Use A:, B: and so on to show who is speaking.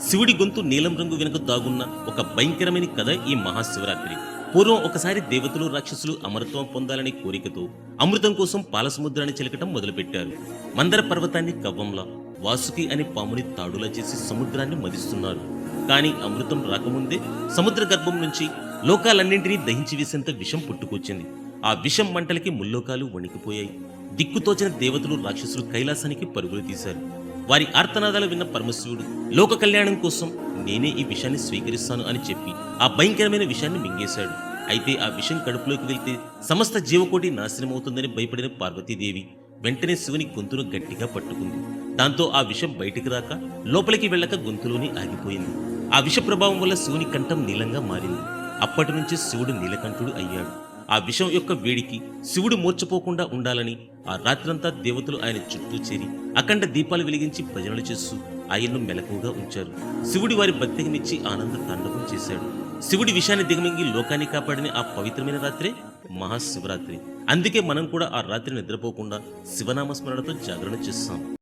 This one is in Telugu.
A: శివుడి గొంతు నీలం రంగు వెనుక దాగున్న ఒక భయంకరమైన కథ ఈ మహాశివరాత్రి. పూర్వం ఒకసారి దేవతలు రాక్షసులు అమరత్వం పొందాలనే కోరికతో అమృతం కోసం పాలసముద్రాన్ని చిలకటం మొదలుపెట్టారు. మందర పర్వతాన్ని కవ్వంలా, వాసుకి అనే పాముని తాడులా చేసి సముద్రాన్ని మదిస్తున్నారు. కానీ అమృతం రాకముందే సముద్ర గర్భం నుంచి లోకాలన్నింటినీ దహించి వేసేంత విషం పుట్టుకొచ్చింది. ఆ విషం మంటలకి ముల్లోకాలు వణికిపోయాయి. దిక్కుతోచిన దేవతలు రాక్షసులు కైలాసానికి పరుగులు తీశారు. వారి ఆర్తనాదాలు విన్న పరమశివుడు లోక కళ్యాణం కోసం నేనే ఈ విషయాన్ని స్వీకరిస్తాను అని చెప్పి ఆ భయంకరమైన విషయాన్ని మింగేశాడు. అయితే ఆ విషం కడుపులోకి వెళ్తే సమస్త జీవకోటి నాశనమవుతుందని భయపడిన పార్వతీదేవి వెంటనే శివుని గొంతును గట్టిగా పట్టుకుంది. దాంతో ఆ విషం బయటికి రాక లోపలికి వెళ్ళక గొంతులోని ఆగిపోయింది. ఆ విష ప్రభావం వల్ల శివుని కంఠం నీలంగా మారింది. అప్పటి నుంచి శివుడు నీలకంఠుడు అయ్యాడు. ఆ విషం యొక్క వేడికి శివుడు మూర్చపోకుండా ఉండాలని ఆ రాత్రంతా దేవతలు ఆయన చుట్టూ చేరి అఖండ దీపాలు వెలిగించి భజనలు చేస్తూ ఆయన్ను మెలకువగా ఉంచారు. శివుడి వారి భక్తికి మెచ్చి ఆనంద తాండవం చేశాడు. శివుడి విషయాన్ని దిగమింగి లోకాన్ని కాపాడిన ఆ పవిత్రమైన రాత్రే మహాశివరాత్రి. అందుకే మనం కూడా ఆ రాత్రి నిద్రపోకుండా శివనామస్మరణతో జాగరణ చేస్తాం.